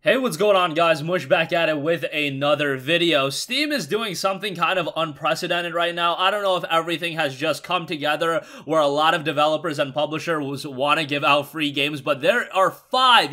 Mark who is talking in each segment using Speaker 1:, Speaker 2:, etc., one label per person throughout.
Speaker 1: Hey, what's going on, guys? Mush back at it with another video. Steam is doing something kind of unprecedented right now. I don't know if everything has just come together where a lot of developers and publishers want to give out free games, but there are five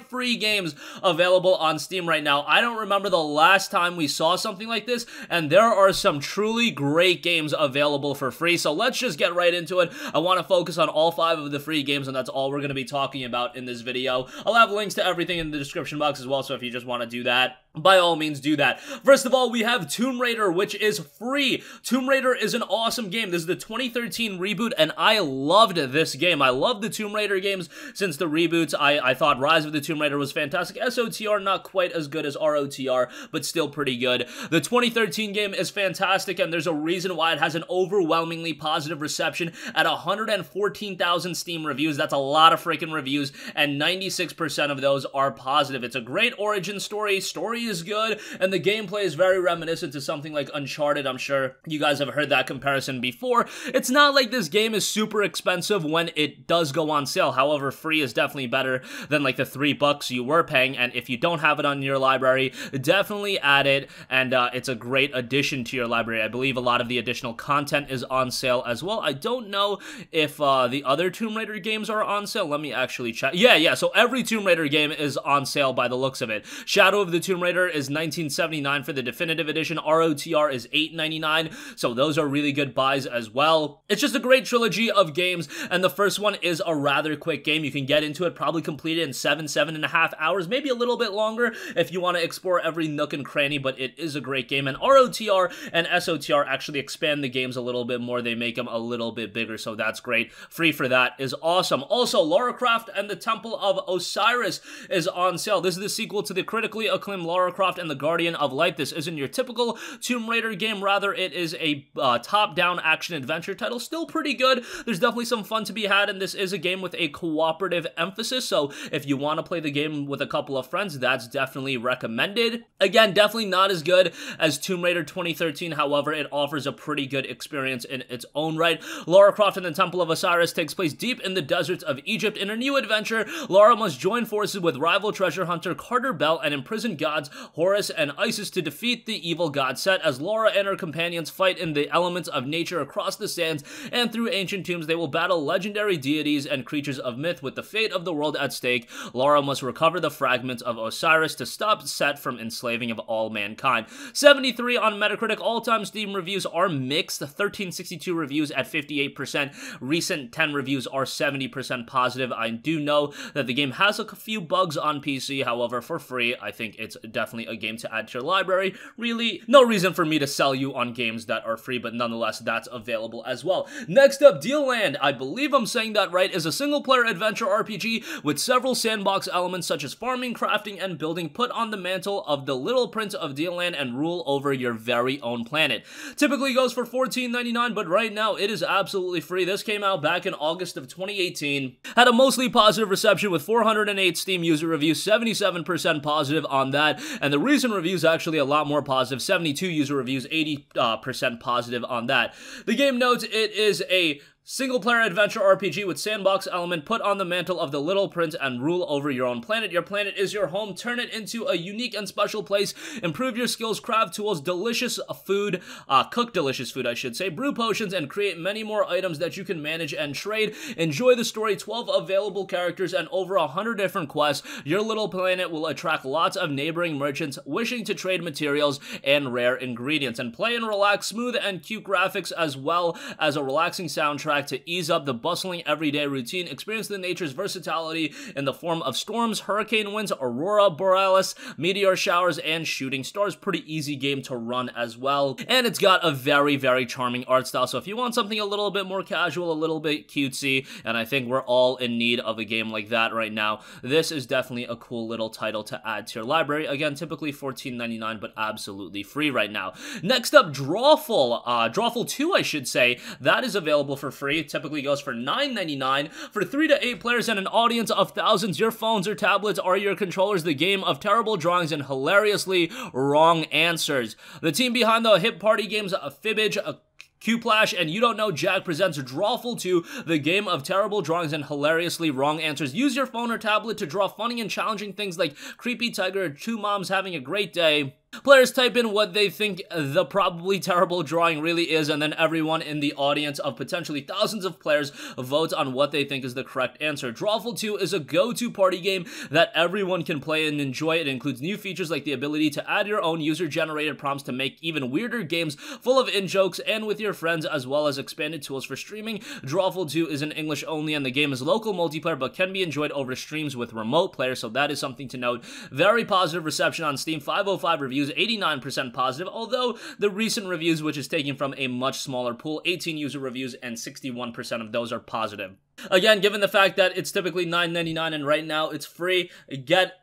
Speaker 1: free games available on Steam right now. I don't remember the last time we saw something like this, and there are some truly great games available for free, so let's just get right into it. I want to focus on all five of the free games, and that's all we're going to be talking about in this video. I'll have links to everything in the description box as well, so if you just want to do that, by all means do that. First of all, we have Tomb Raider, which is free. Tomb Raider is an awesome game. This is the 2013 reboot, and I loved this game. I love the Tomb Raider games since the reboots. I thought Rise of the Tomb Raider was fantastic. SOTR, not quite as good as ROTR, but still pretty good. The 2013 game is fantastic, and there's a reason why it has an overwhelmingly positive reception at 114,000 Steam reviews. That's a lot of freaking reviews, and 96% of those are positive. It's a great origin story. Story is good, and the gameplay is very reminiscent to something like Uncharted. I'm sure you guys have heard that comparison before. It's not like this game is super expensive when it does go on sale. However, free is definitely better than like the $3 you were paying, and if you don't have it on your library, definitely add it, and it's a great addition to your library. I believe a lot of the additional content is on sale as well. I don't know if the other Tomb Raider games are on sale. Let me actually check. Yeah, so every Tomb Raider game is on sale by the looks of it. Shadow of the Tomb Raider is $19.79 for the definitive edition. ROTR is $8.99, so those are really good buys as well. It's just a great trilogy of games, and the first one is a rather quick game. You can get into it, probably complete it in 7.5 hours, maybe a little bit longer if you want to explore every nook and cranny, but it is a great game, and ROTR and SOTR actually expand the games a little bit more. They make them a little bit bigger, so that's great. Free for that is awesome. Also, Lara Croft and the Temple of Osiris is on sale. This is the sequel to the critically acclaimed Lara Croft and the Guardian of Light. This isn't your typical Tomb Raider game, rather it is a top-down action-adventure title. Still pretty good. There's definitely some fun to be had, and this is a game with a cooperative emphasis, so if you want to play the game with a couple of friends, that's definitely recommended. Again, definitely not as good as Tomb Raider 2013, however, it offers a pretty good experience in its own right. Lara Croft and the Temple of Osiris takes place deep in the deserts of Egypt. In her new adventure, Lara must join forces with rival treasure hunter Carter Bell and imprisoned gods Horus and Isis to defeat the evil god Set. As Lara and her companions fight in the elements of nature across the sands and through ancient tombs, they will battle legendary deities and creatures of myth. With the fate of the world at stake, Lara must recover the fragments of Osiris to stop Set from enslaving of all mankind. 73 on Metacritic. All-time Steam reviews are mixed. 1362 reviews at 58%. Recent 10 reviews are 70% positive. I do know that the game has a few bugs on PC, however, for free, I think it's definitely a game to add to your library. Really, no reason for me to sell you on games that are free, but nonetheless, that's available as well. Next up, Deal Land, I believe I'm saying that right, is a single-player adventure RPG with several sandbox elements such as farming, crafting, and building. Put on the mantle of the Little Prince of Deal Land and rule over your very own planet. Typically goes for $14.99, but right now it is absolutely free. This came out back in August of 2018. Had a mostly positive reception with 408 Steam user reviews, 77% positive on that, and the recent reviews actually a lot more positive, 72 user reviews, 80% positive on that. The game notes it is a single-player adventure RPG with sandbox element. Put on the mantle of the Little Prince and rule over your own planet. Your planet is your home. Turn it into a unique and special place. Improve your skills, craft tools, delicious food, cook delicious food, I should say, brew potions, and create many more items that you can manage and trade. Enjoy the story. 12 available characters and over 100 different quests. Your little planet will attract lots of neighboring merchants wishing to trade materials and rare ingredients. And play and relax. Smooth and cute graphics as well as a relaxing soundtrack to ease up the bustling everyday routine. Experience the nature's versatility in the form of storms, hurricane winds, aurora borealis, meteor showers, and shooting stars. Pretty easy game to run as well. And it's got a very, very charming art style. So if you want something a little bit more casual, a little bit cutesy, and I think we're all in need of a game like that right now, this is definitely a cool little title to add to your library. Again, typically $14.99, but absolutely free right now. Next up, Drawfl. Drawfl 2, I should say. That is available for free. It typically goes for $9.99. For 3 to 8 players and an audience of thousands, your phones or tablets are your controllers. The game of terrible drawings and hilariously wrong answers. The team behind the hit party games Fibbage, Qplash, and you don't know, Jack presents Drawfl 2, the game of terrible drawings and hilariously wrong answers. Use your phone or tablet to draw funny and challenging things like creepy tiger or two moms having a great day. Players type in what they think the probably terrible drawing really is, and then everyone in the audience of potentially thousands of players votes on what they think is the correct answer. Drawfl 2 is a go-to party game that everyone can play and enjoy. It includes new features like the ability to add your own user-generated prompts to make even weirder games full of in-jokes and with your friends, as well as expanded tools for streaming. Drawfl 2 is in English only, and the game is local multiplayer but can be enjoyed over streams with remote players, so that is something to note. Very positive reception on Steam, 505 reviews, 89% positive, although the recent reviews, which is taken from a much smaller pool, 18 user reviews, and 61% of those are positive. Again, given the fact that it's typically $9.99 and right now it's free, get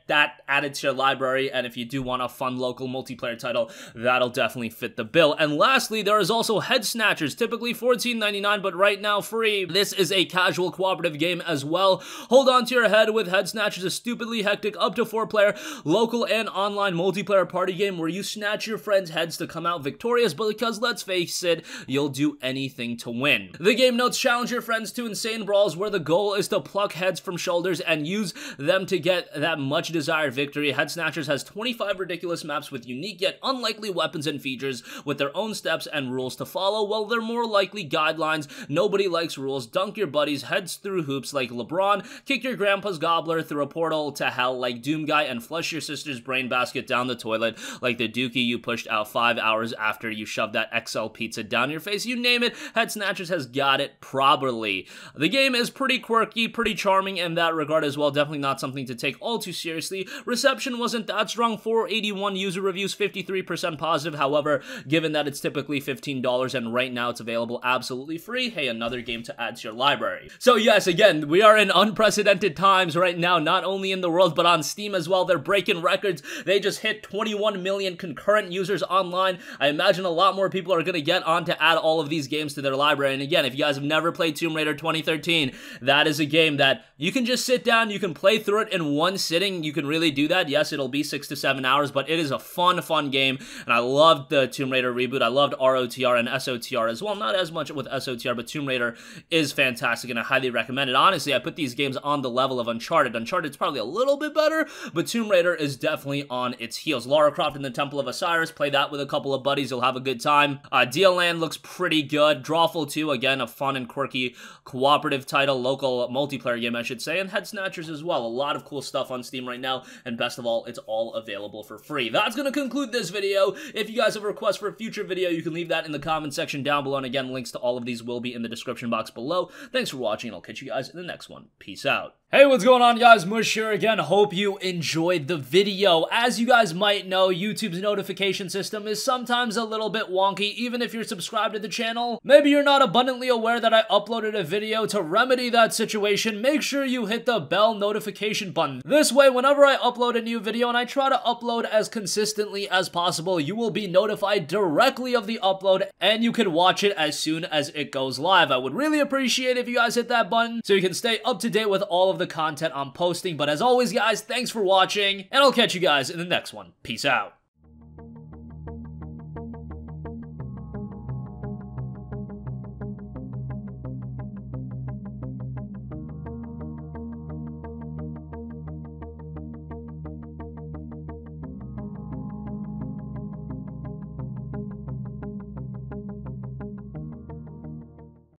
Speaker 1: that added to your library, and if you do want a fun local multiplayer title, that'll definitely fit the bill. And lastly, there is also Snatchers, typically $14.99, but right now free. This is a casual cooperative game as well. Hold on to your head with Snatchers, a stupidly hectic up to 4-player local and online multiplayer party game where you snatch your friends' heads to come out victorious, but because let's face it, you'll do anything to win. The game notes challenge your friends to insane brawls where the goal is to pluck heads from shoulders and use them to get that much desired victory. Snatchers has 25 ridiculous maps with unique yet unlikely weapons and features with their own steps and rules to follow. Well, they're more likely guidelines. Nobody likes rules. Dunk your buddies' heads through hoops like LeBron, kick your grandpa's gobbler through a portal to hell like Doom Guy, and flush your sister's brain basket down the toilet like the dookie you pushed out 5 hours after you shoved that XL pizza down your face. You name it, Snatchers has got it properly. The game is pretty quirky, pretty charming in that regard as well. Definitely not something to take all too seriously. Reception wasn't that strong. 481 user reviews, 53% positive. However, given that it's typically $15 and right now it's available absolutely free, hey, another game to add to your library. So yes, again, we are in unprecedented times right now, not only in the world, but on Steam as well. They're breaking records. They just hit 21 million concurrent users online. I imagine a lot more people are going to get on to add all of these games to their library. And again, if you guys have never played Tomb Raider 2013, that is a game that you can just sit down, you can play through it in one sitting. You can really do that. Yes, it'll be 6 to 7 hours, but it is a fun game, and I loved the Tomb Raider reboot. I loved ROTR and SOTR as well. Not as much with SOTR, but Tomb Raider is fantastic, and I highly recommend it. Honestly, I put these games on the level of Uncharted. Uncharted's probably a little bit better, but Tomb Raider is definitely on its heels. Lara Croft in the Temple of Osiris, play that with a couple of buddies, you'll have a good time. DLand looks pretty good. Drawfl 2, again, a fun and quirky cooperative title, local multiplayer game, I should say, and Snatchers as well. A lot of cool stuff on Steam right now, and best of all, it's all available for free. That's going to conclude this video. If you guys have a request for a future video, you can leave that in the comment section down below, and again, links to all of these will be in the description box below. Thanks for watching, and I'll catch you guys in the next one. Peace out. Hey, what's going on, guys? Mush here again. Hope you enjoyed the video. As you guys might know, YouTube's notification system is sometimes a little bit wonky, even if you're subscribed to the channel. Maybe you're not abundantly aware that I uploaded a video. To remedy that situation, make sure you hit the bell notification button. This way, whenever I upload a new video, and I try to upload as consistently as possible, you will be notified directly of the upload, and you can watch it as soon as it goes live. I would really appreciate if you guys hit that button so you can stay up to date with all of the content I'm posting. But as always, guys, thanks for watching, and I'll catch you guys in the next one. Peace out.